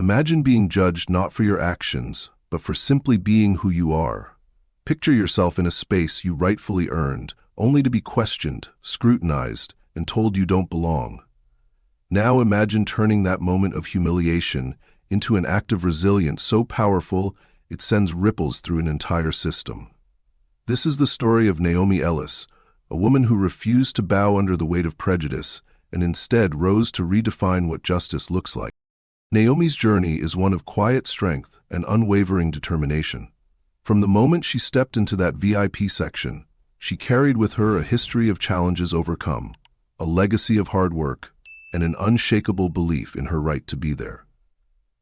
Imagine being judged not for your actions, but for simply being who you are. Picture yourself in a space you rightfully earned, only to be questioned, scrutinized, and told you don't belong. Now imagine turning that moment of humiliation into an act of resilience so powerful it sends ripples through an entire system. This is the story of Naomi Ellis, a woman who refused to bow under the weight of prejudice and instead rose to redefine what justice looks like. Naomi's journey is one of quiet strength and unwavering determination. From the moment she stepped into that VIP section, she carried with her a history of challenges overcome, a legacy of hard work, and an unshakable belief in her right to be there.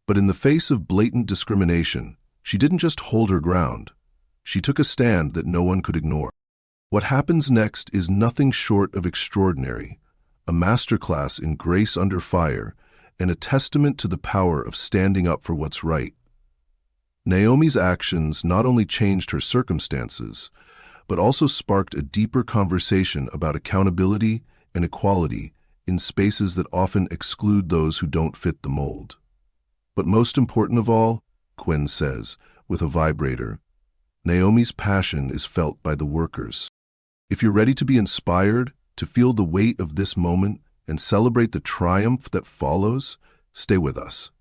But in the face of blatant discrimination, she didn't just hold her ground. She took a stand that no one could ignore. What happens next is nothing short of extraordinary, a masterclass in grace under fire, and a testament to the power of standing up for what's right. Naomi's actions not only changed her circumstances, but also sparked a deeper conversation about accountability and equality in spaces that often exclude those who don't fit the mold. But most important of all, Quinn says, with a vibrator, Naomi's passion is felt by the workers. If you're ready to be inspired, to feel the weight of this moment, and celebrate the triumph that follows, stay with us.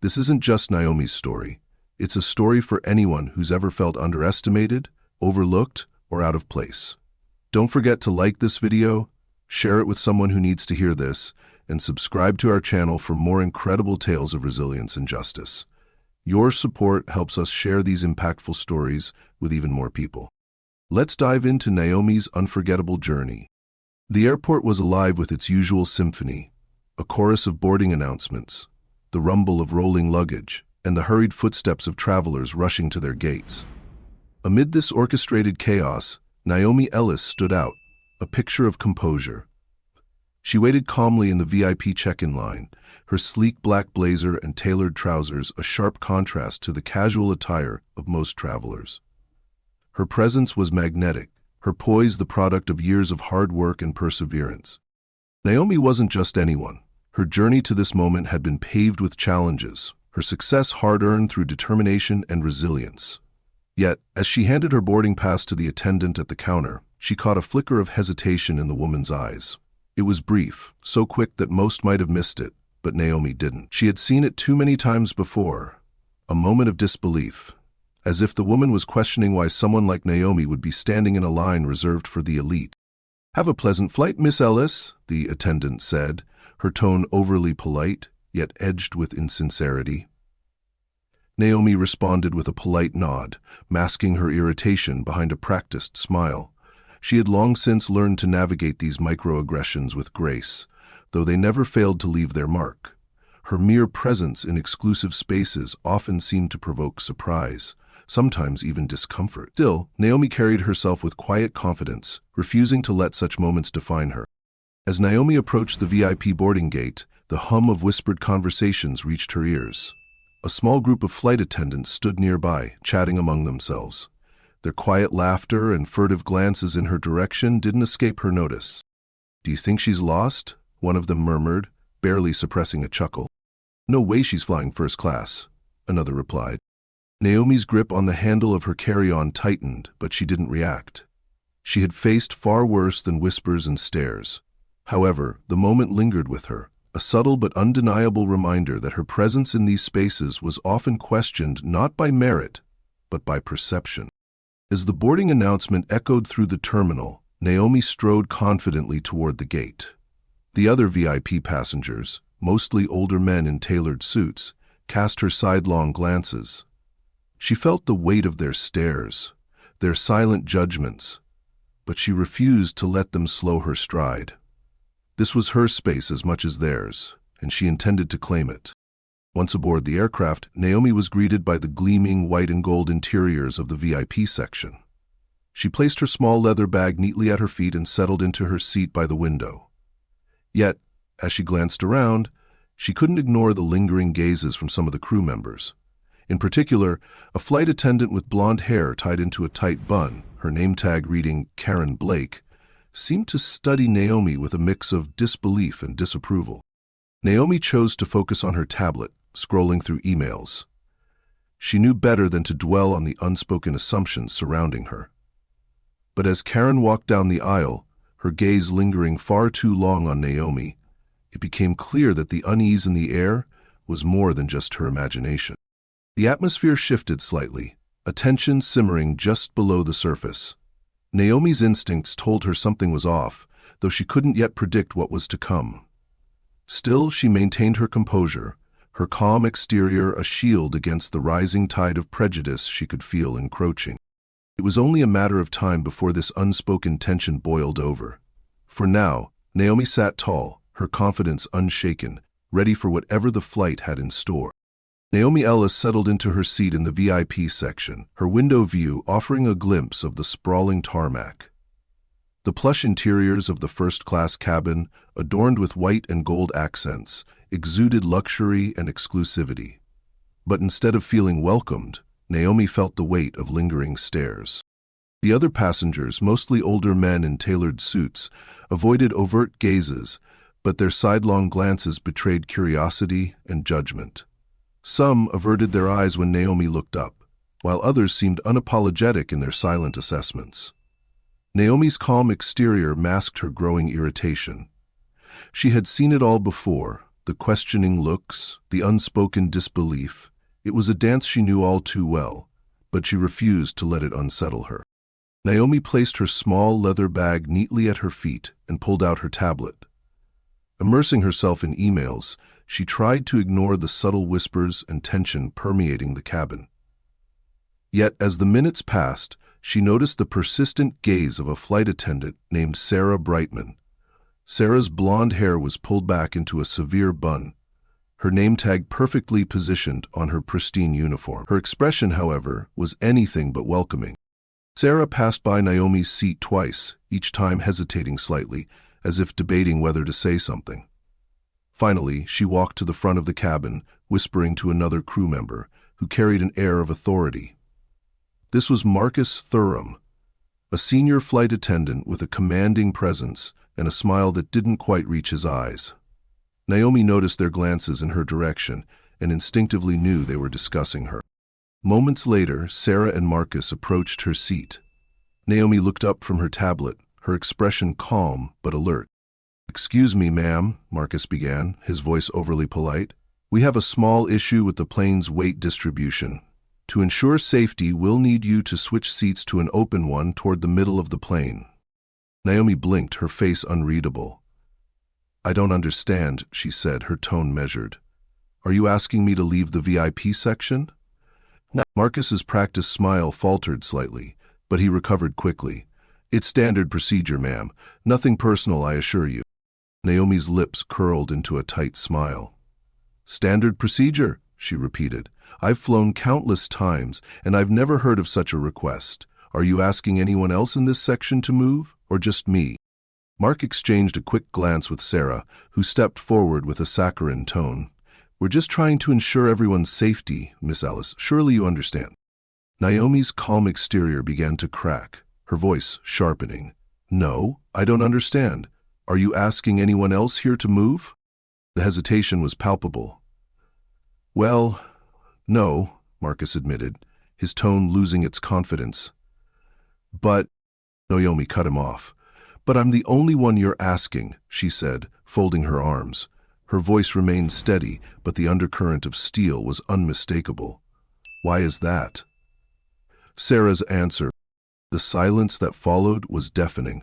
This isn't just Naomi's story. It's a story for anyone who's ever felt underestimated, overlooked, or out of place. Don't forget to like this video, share it with someone who needs to hear this, and subscribe to our channel for more incredible tales of resilience and justice. Your support helps us share these impactful stories with even more people. Let's dive into Naomi's unforgettable journey. The airport was alive with its usual symphony, a chorus of boarding announcements, the rumble of rolling luggage, and the hurried footsteps of travelers rushing to their gates. Amid this orchestrated chaos, Naomi Ellis stood out, a picture of composure. She waited calmly in the VIP check-in line, her sleek black blazer and tailored trousers a sharp contrast to the casual attire of most travelers. Her presence was magnetic, her poise the product of years of hard work and perseverance. Naomi wasn't just anyone. Her journey to this moment had been paved with challenges, her success hard-earned through determination and resilience. Yet, as she handed her boarding pass to the attendant at the counter, she caught a flicker of hesitation in the woman's eyes. It was brief, so quick that most might have missed it, but Naomi didn't. She had seen it too many times before, a moment of disbelief, as if the woman was questioning why someone like Naomi would be standing in a line reserved for the elite. "Have a pleasant flight, Miss Ellis," the attendant said, her tone overly polite, yet edged with insincerity. Naomi responded with a polite nod, masking her irritation behind a practiced smile. She had long since learned to navigate these microaggressions with grace, though they never failed to leave their mark. Her mere presence in exclusive spaces often seemed to provoke surprise, sometimes even discomfort. Still, Naomi carried herself with quiet confidence, refusing to let such moments define her. As Naomi approached the VIP boarding gate, the hum of whispered conversations reached her ears. A small group of flight attendants stood nearby, chatting among themselves. Their quiet laughter and furtive glances in her direction didn't escape her notice. "Do you think she's lost?" one of them murmured, barely suppressing a chuckle. "No way she's flying first class," another replied. Naomi's grip on the handle of her carry-on tightened, but she didn't react. She had faced far worse than whispers and stares. However, the moment lingered with her, a subtle but undeniable reminder that her presence in these spaces was often questioned not by merit, but by perception. As the boarding announcement echoed through the terminal, Naomi strode confidently toward the gate. The other VIP passengers, mostly older men in tailored suits, cast her sidelong glances. She felt the weight of their stares, their silent judgments, but she refused to let them slow her stride. This was her space as much as theirs, and she intended to claim it. Once aboard the aircraft, Naomi was greeted by the gleaming white and gold interiors of the VIP section. She placed her small leather bag neatly at her feet and settled into her seat by the window. Yet, as she glanced around, she couldn't ignore the lingering gazes from some of the crew members. In particular, a flight attendant with blonde hair tied into a tight bun, her name tag reading Karen Blake, seemed to study Naomi with a mix of disbelief and disapproval. Naomi chose to focus on her tablet, scrolling through emails. She knew better than to dwell on the unspoken assumptions surrounding her. But as Karen walked down the aisle, her gaze lingering far too long on Naomi, it became clear that the unease in the air was more than just her imagination. The atmosphere shifted slightly, a tension simmering just below the surface. Naomi's instincts told her something was off, though she couldn't yet predict what was to come. Still, she maintained her composure, her calm exterior a shield against the rising tide of prejudice she could feel encroaching. It was only a matter of time before this unspoken tension boiled over. For now, Naomi sat tall, her confidence unshaken, ready for whatever the flight had in store. Naomi Ellis settled into her seat in the VIP section, her window view offering a glimpse of the sprawling tarmac. The plush interiors of the first-class cabin, adorned with white and gold accents, exuded luxury and exclusivity. But instead of feeling welcomed, Naomi felt the weight of lingering stares. The other passengers, mostly older men in tailored suits, avoided overt gazes, but their sidelong glances betrayed curiosity and judgment. Some averted their eyes when Naomi looked up, while others seemed unapologetic in their silent assessments. Naomi's calm exterior masked her growing irritation. She had seen it all before, the questioning looks, the unspoken disbelief. It was a dance she knew all too well, but she refused to let it unsettle her. Naomi placed her small leather bag neatly at her feet and pulled out her tablet. Immersing herself in emails, she tried to ignore the subtle whispers and tension permeating the cabin. Yet, as the minutes passed, she noticed the persistent gaze of a flight attendant named Sarah Brightman. Sarah's blonde hair was pulled back into a severe bun, her name tag perfectly positioned on her pristine uniform. Her expression, however, was anything but welcoming. Sarah passed by Naomi's seat twice, each time hesitating slightly, as if debating whether to say something. Finally, she walked to the front of the cabin, whispering to another crew member, who carried an air of authority. This was Marcus Thurham, a senior flight attendant with a commanding presence and a smile that didn't quite reach his eyes. Naomi noticed their glances in her direction and instinctively knew they were discussing her. Moments later, Sarah and Marcus approached her seat. Naomi looked up from her tablet, her expression calm but alert. "Excuse me, ma'am," Marcus began, his voice overly polite. "We have a small issue with the plane's weight distribution. To ensure safety, we'll need you to switch seats to an open one toward the middle of the plane." Naomi blinked, her face unreadable. "I don't understand," she said, her tone measured. "Are you asking me to leave the VIP section?" Marcus's practiced smile faltered slightly, but he recovered quickly. "It's standard procedure, ma'am. Nothing personal, I assure you." Naomi's lips curled into a tight smile. "Standard procedure," she repeated. "I've flown countless times, and I've never heard of such a request. Are you asking anyone else in this section to move, or just me?" Mark exchanged a quick glance with Sarah, who stepped forward with a saccharine tone. "We're just trying to ensure everyone's safety, Miss Ellis. Surely you understand." Naomi's calm exterior began to crack, her voice sharpening. "No, I don't understand. Are you asking anyone else here to move?" The hesitation was palpable. "Well, no," Marcus admitted, his tone losing its confidence. "But," Naomi cut him off. "But I'm the only one you're asking," she said, folding her arms. Her voice remained steady, but the undercurrent of steel was unmistakable. "Why is that?" Sarah's answer. The silence that followed was deafening.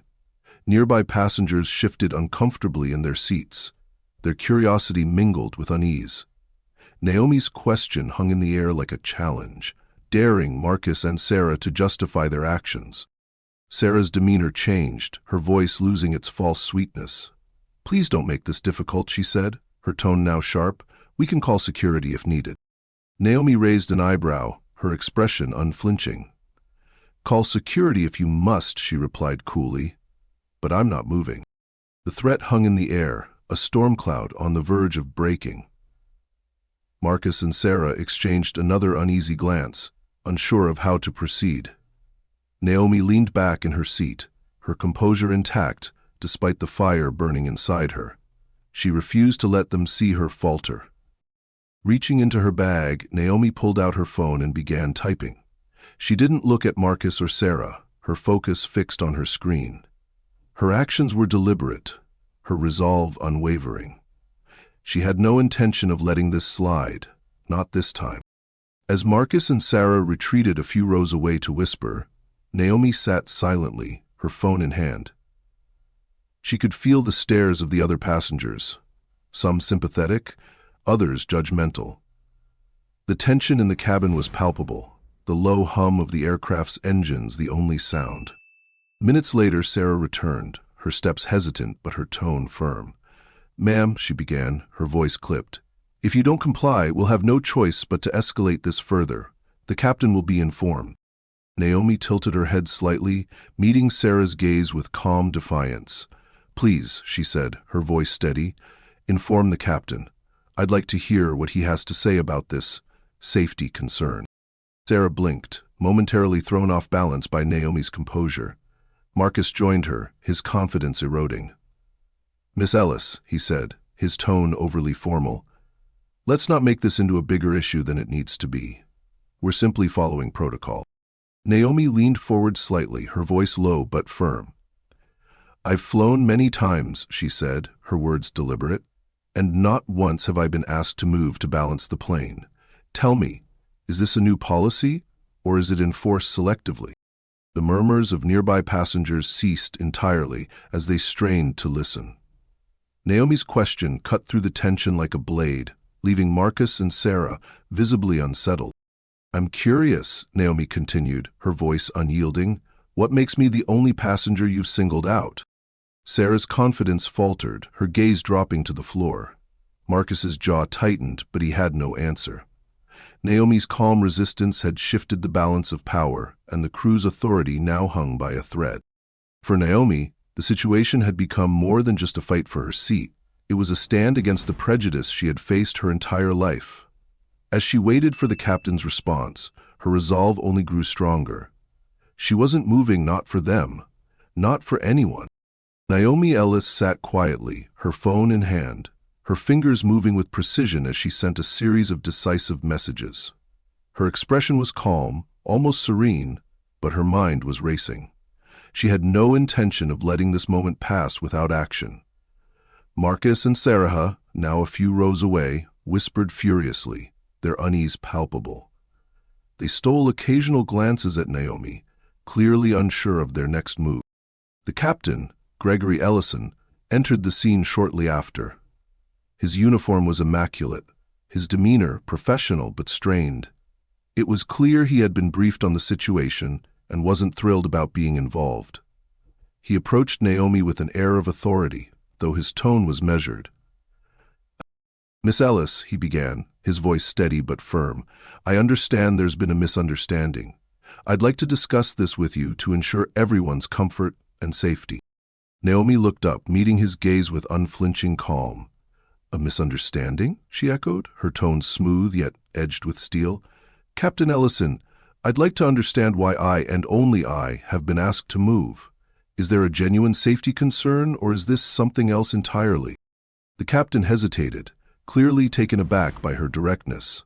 Nearby passengers shifted uncomfortably in their seats. Their curiosity mingled with unease. Naomi's question hung in the air like a challenge, daring Marcus and Sarah to justify their actions. Sarah's demeanor changed, her voice losing its false sweetness. "Please don't make this difficult," she said, her tone now sharp. "We can call security if needed." Naomi raised an eyebrow, her expression unflinching. "Call security if you must," she replied coolly. "But I'm not moving." The threat hung in the air, a storm cloud on the verge of breaking. Marcus and Sarah exchanged another uneasy glance, unsure of how to proceed. Naomi leaned back in her seat, her composure intact despite the fire burning inside her. She refused to let them see her falter. Reaching into her bag, Naomi pulled out her phone and began typing. She didn't look at Marcus or Sarah, her focus fixed on her screen. Her actions were deliberate, her resolve unwavering. She had no intention of letting this slide, not this time. As Marcus and Sarah retreated a few rows away to whisper, Naomi sat silently, her phone in hand. She could feel the stares of the other passengers, some sympathetic, others judgmental. The tension in the cabin was palpable, the low hum of the aircraft's engines the only sound. Minutes later, Sarah returned, her steps hesitant but her tone firm. "Ma'am," she began, her voice clipped. "If you don't comply, we'll have no choice but to escalate this further. The captain will be informed." Naomi tilted her head slightly, meeting Sarah's gaze with calm defiance. "Please," she said, her voice steady, "inform the captain. I'd like to hear what he has to say about this safety concern." Sarah blinked, momentarily thrown off balance by Naomi's composure. Marcus joined her, his confidence eroding. "Miss Ellis," he said, his tone overly formal, "let's not make this into a bigger issue than it needs to be. We're simply following protocol." Naomi leaned forward slightly, her voice low but firm. "I've flown many times," she said, her words deliberate, "and not once have I been asked to move to balance the plane. Tell me, is this a new policy, or is it enforced selectively?" The murmurs of nearby passengers ceased entirely as they strained to listen. Naomi's question cut through the tension like a blade, leaving Marcus and Sarah visibly unsettled. "I'm curious," Naomi continued, her voice unyielding, "what makes me the only passenger you've singled out?" Sarah's confidence faltered, her gaze dropping to the floor. Marcus's jaw tightened, but he had no answer. Naomi's calm resistance had shifted the balance of power, and the crew's authority now hung by a thread. For Naomi, the situation had become more than just a fight for her seat. It was a stand against the prejudice she had faced her entire life. As she waited for the captain's response, her resolve only grew stronger. She wasn't moving not for them, not for anyone. Naomi Ellis sat quietly, her phone in hand, her fingers moving with precision as she sent a series of decisive messages. Her expression was calm, almost serene, but her mind was racing. She had no intention of letting this moment pass without action. Marcus and Sarah, now a few rows away, whispered furiously, their unease palpable. They stole occasional glances at Naomi, clearly unsure of their next move. The captain, Gregory Ellison, entered the scene shortly after. His uniform was immaculate, his demeanor professional but strained. It was clear he had been briefed on the situation and wasn't thrilled about being involved. He approached Naomi with an air of authority, though his tone was measured. "Miss Ellis," he began, his voice steady but firm, "I understand there's been a misunderstanding. I'd like to discuss this with you to ensure everyone's comfort and safety." Naomi looked up, meeting his gaze with unflinching calm. "A misunderstanding?" she echoed, her tone smooth yet edged with steel. "Captain Ellison, I'd like to understand why I, and only I, have been asked to move. Is there a genuine safety concern, or is this something else entirely?" The captain hesitated, clearly taken aback by her directness.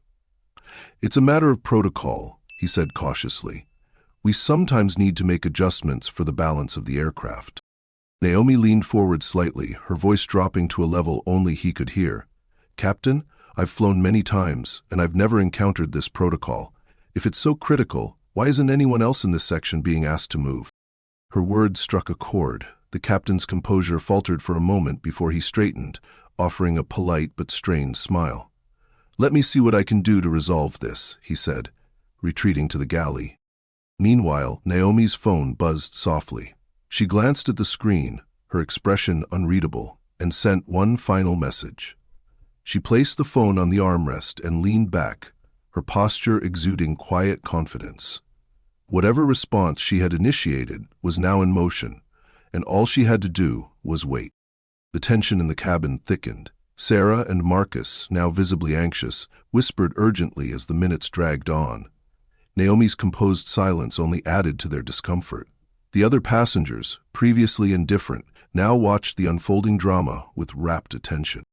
"It's a matter of protocol," he said cautiously. "We sometimes need to make adjustments for the balance of the aircraft." Naomi leaned forward slightly, her voice dropping to a level only he could hear. "Captain, I've flown many times, and I've never encountered this protocol. If it's so critical, why isn't anyone else in this section being asked to move?" Her words struck a chord. The captain's composure faltered for a moment before he straightened, offering a polite but strained smile. "Let me see what I can do to resolve this," he said, retreating to the galley. Meanwhile, Naomi's phone buzzed softly. She glanced at the screen, her expression unreadable, and sent one final message. She placed the phone on the armrest and leaned back, her posture exuding quiet confidence. Whatever response she had initiated was now in motion, and all she had to do was wait. The tension in the cabin thickened. Sarah and Marcus, now visibly anxious, whispered urgently as the minutes dragged on. Naomi's composed silence only added to their discomfort. The other passengers, previously indifferent, now watched the unfolding drama with rapt attention.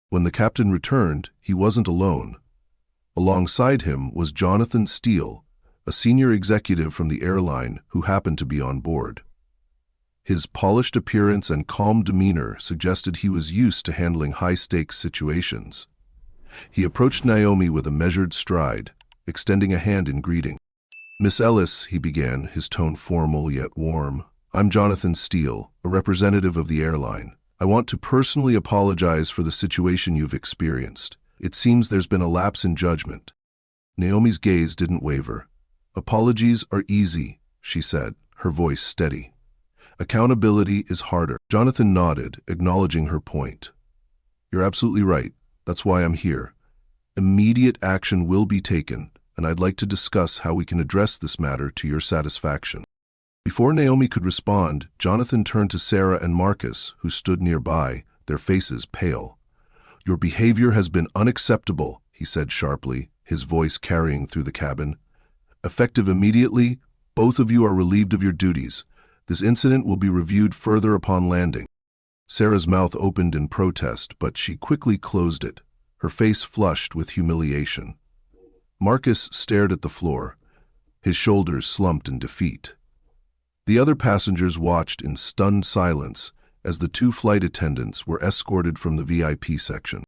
When the captain returned, he wasn't alone. Alongside him was Jonathan Steele, a senior executive from the airline who happened to be on board. His polished appearance and calm demeanor suggested he was used to handling high-stakes situations. He approached Naomi with a measured stride, extending a hand in greeting. "Miss Ellis," he began, his tone formal yet warm, "I'm Jonathan Steele, a representative of the airline. I want to personally apologize for the situation you've experienced. It seems there's been a lapse in judgment." Naomi's gaze didn't waver. "Apologies are easy," she said, her voice steady. "Accountability is harder." Jonathan nodded, acknowledging her point. "You're absolutely right. That's why I'm here. Immediate action will be taken, and I'd like to discuss how we can address this matter to your satisfaction." Before Naomi could respond, Jonathan turned to Sarah and Marcus, who stood nearby, their faces pale. "Your behavior has been unacceptable," he said sharply, his voice carrying through the cabin. "Effective immediately, both of you are relieved of your duties. This incident will be reviewed further upon landing." Sarah's mouth opened in protest, but she quickly closed it, her face flushed with humiliation. Marcus stared at the floor, his shoulders slumped in defeat. The other passengers watched in stunned silence as the two flight attendants were escorted from the VIP section.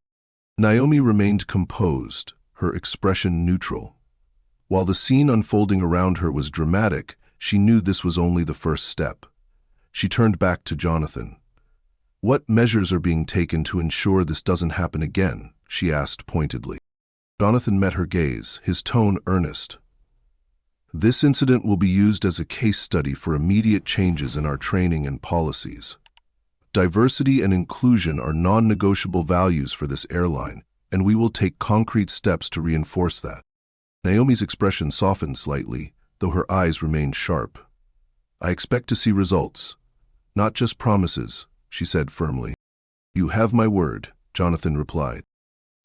Naomi remained composed, her expression neutral. While the scene unfolding around her was dramatic, she knew this was only the first step. She turned back to Jonathan. "What measures are being taken to ensure this doesn't happen again?" she asked pointedly. Jonathan met her gaze, his tone earnest. "This incident will be used as a case study for immediate changes in our training and policies. Diversity and inclusion are non-negotiable values for this airline, and we will take concrete steps to reinforce that." Naomi's expression softened slightly, though her eyes remained sharp. "I expect to see results, not just promises," she said firmly. "You have my word," Jonathan replied.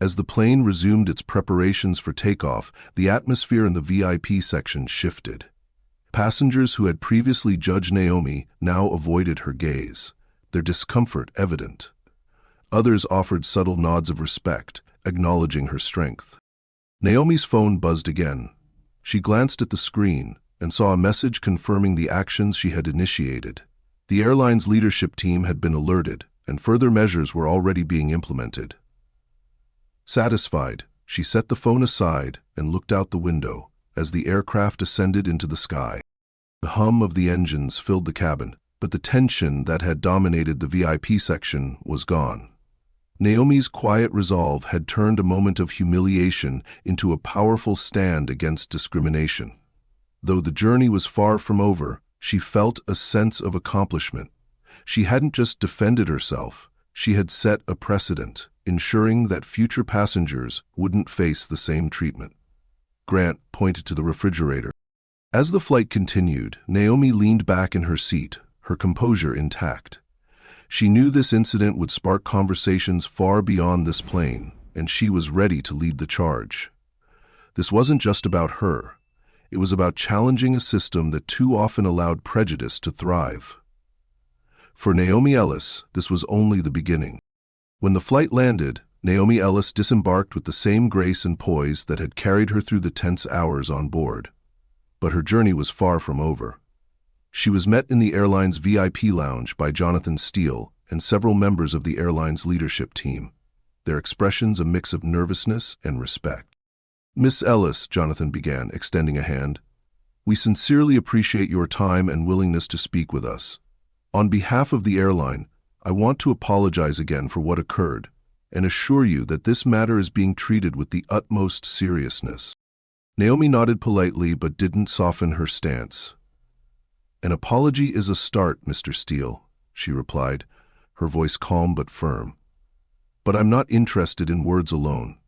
As the plane resumed its preparations for takeoff, the atmosphere in the VIP section shifted. Passengers who had previously judged Naomi now avoided her gaze, their discomfort evident. Others offered subtle nods of respect, acknowledging her strength. Naomi's phone buzzed again. She glanced at the screen and saw a message confirming the actions she had initiated. The airline's leadership team had been alerted, and further measures were already being implemented. Satisfied, she set the phone aside and looked out the window as the aircraft ascended into the sky. The hum of the engines filled the cabin, but the tension that had dominated the VIP section was gone. Naomi's quiet resolve had turned a moment of humiliation into a powerful stand against discrimination. Though the journey was far from over, she felt a sense of accomplishment. She hadn't just defended herself, she had set a precedent, ensuring that future passengers wouldn't face the same treatment. Grant pointed to the refrigerator. As the flight continued, Naomi leaned back in her seat, her composure intact. She knew this incident would spark conversations far beyond this plane, and she was ready to lead the charge. This wasn't just about her. It was about challenging a system that too often allowed prejudice to thrive. For Naomi Ellis, this was only the beginning. When the flight landed, Naomi Ellis disembarked with the same grace and poise that had carried her through the tense hours on board. But her journey was far from over. She was met in the airline's VIP lounge by Jonathan Steele and several members of the airline's leadership team, their expressions a mix of nervousness and respect. "Miss Ellis," Jonathan began, extending a hand, "we sincerely appreciate your time and willingness to speak with us. On behalf of the airline, I want to apologize again for what occurred and assure you that this matter is being treated with the utmost seriousness." Naomi nodded politely but didn't soften her stance. "An apology is a start, Mr. Steele," she replied, her voice calm but firm. "But I'm not interested in words alone.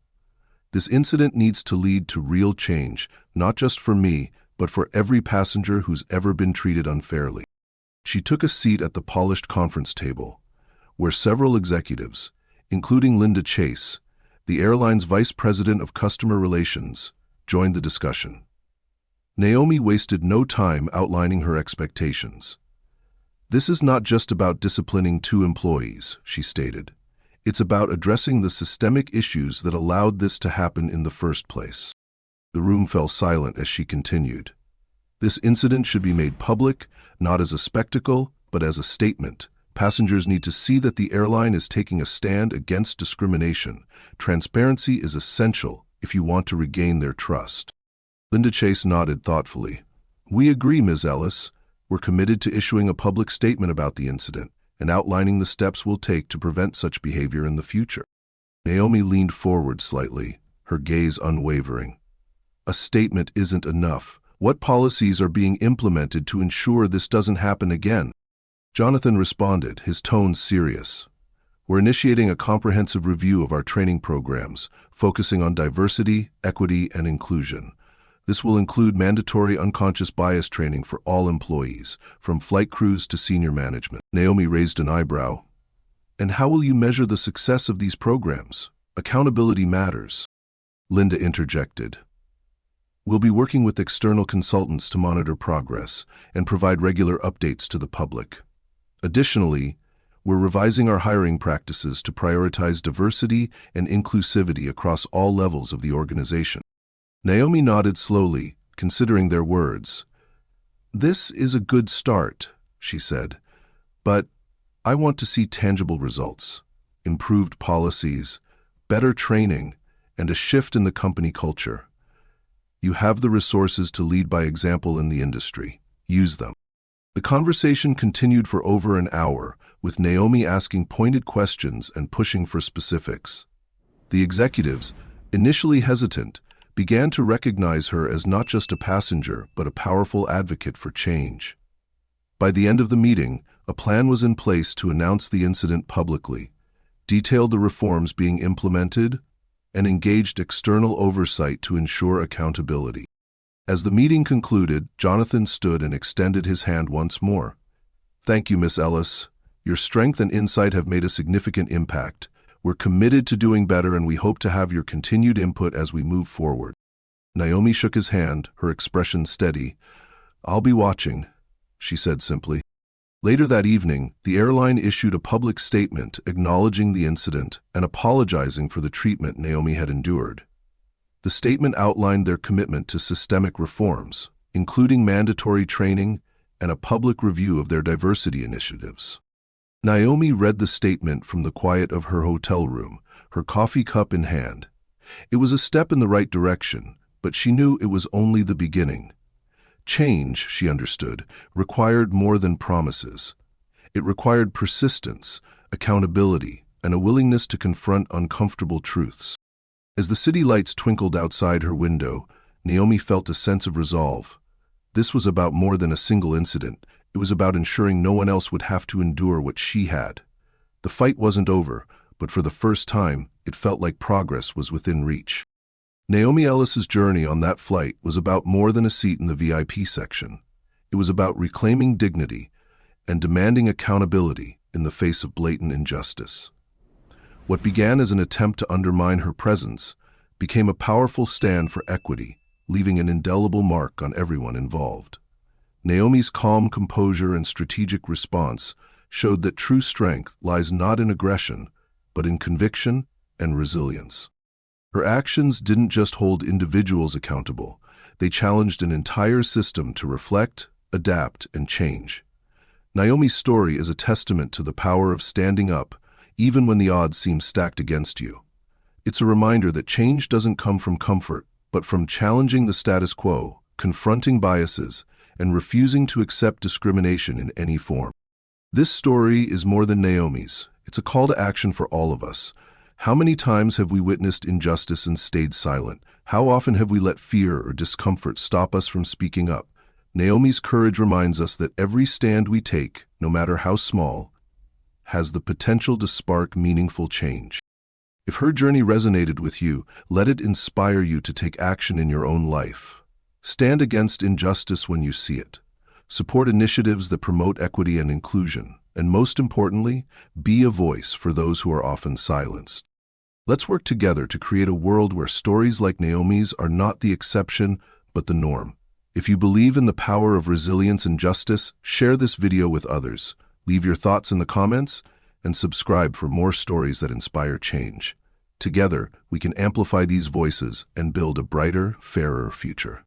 This incident needs to lead to real change, not just for me, but for every passenger who's ever been treated unfairly." She took a seat at the polished conference table, where several executives, including Linda Chase, the airline's vice president of customer relations, joined the discussion. Naomi wasted no time outlining her expectations. "This is not just about disciplining two employees," she stated. It's about addressing the systemic issues that allowed this to happen in the first place. The room fell silent as she continued. This incident should be made public, not as a spectacle, but as a statement. Passengers need to see that the airline is taking a stand against discrimination. Transparency is essential if you want to regain their trust. Linda Chase nodded thoughtfully. We agree, Ms. Ellis. We're committed to issuing a public statement about the incident and outlining the steps we'll take to prevent such behavior in the future. Naomi leaned forward slightly, her gaze unwavering. A statement isn't enough. What policies are being implemented to ensure this doesn't happen again? Jonathan responded, his tone serious. We're initiating a comprehensive review of our training programs, focusing on diversity, equity, and inclusion. This will include mandatory unconscious bias training for all employees, from flight crews to senior management. Naomi raised an eyebrow. And how will you measure the success of these programs? Accountability matters. Linda interjected. We'll be working with external consultants to monitor progress and provide regular updates to the public. Additionally, we're revising our hiring practices to prioritize diversity and inclusivity across all levels of the organization. Naomi nodded slowly, considering their words. This is a good start, she said, but I want to see tangible results, improved policies, better training, and a shift in the company culture. You have the resources to lead by example in the industry. Use them. The conversation continued for over an hour, with Naomi asking pointed questions and pushing for specifics. The executives, initially hesitant, began to recognize her as not just a passenger, but a powerful advocate for change. By the end of the meeting, a plan was in place to announce the incident publicly, detailed the reforms being implemented, and engaged external oversight to ensure accountability. As the meeting concluded, Jonathan stood and extended his hand once more. Thank you, Miss Ellis. Your strength and insight have made a significant impact. We're committed to doing better, and we hope to have your continued input as we move forward. Naomi shook his hand, her expression steady. I'll be watching, she said simply. Later that evening, the airline issued a public statement acknowledging the incident and apologizing for the treatment Naomi had endured. The statement outlined their commitment to systemic reforms, including mandatory training and a public review of their diversity initiatives. Naomi read the statement from the quiet of her hotel room, her coffee cup in hand. It was a step in the right direction, but she knew it was only the beginning. Change, she understood, required more than promises. It required persistence, accountability, and a willingness to confront uncomfortable truths. As the city lights twinkled outside her window, Naomi felt a sense of resolve. This was about more than a single incident. It was about ensuring no one else would have to endure what she had. The fight wasn't over, but for the first time, it felt like progress was within reach. Naomi Ellis's journey on that flight was about more than a seat in the VIP section. It was about reclaiming dignity and demanding accountability in the face of blatant injustice. What began as an attempt to undermine her presence became a powerful stand for equity, leaving an indelible mark on everyone involved. Naomi's calm composure and strategic response showed that true strength lies not in aggression, but in conviction and resilience. Her actions didn't just hold individuals accountable, they challenged an entire system to reflect, adapt, and change. Naomi's story is a testament to the power of standing up, even when the odds seem stacked against you. It's a reminder that change doesn't come from comfort, but from challenging the status quo, confronting biases, and refusing to accept discrimination in any form. This story is more than Naomi's. It's a call to action for all of us. How many times have we witnessed injustice and stayed silent? How often have we let fear or discomfort stop us from speaking up? Naomi's courage reminds us that every stand we take, no matter how small, has the potential to spark meaningful change. If her journey resonated with you, let it inspire you to take action in your own life. Stand against injustice when you see it. Support initiatives that promote equity and inclusion. And most importantly, be a voice for those who are often silenced. Let's work together to create a world where stories like Naomi's are not the exception, but the norm. If you believe in the power of resilience and justice, share this video with others. Leave your thoughts in the comments, and subscribe for more stories that inspire change. Together, we can amplify these voices and build a brighter, fairer future.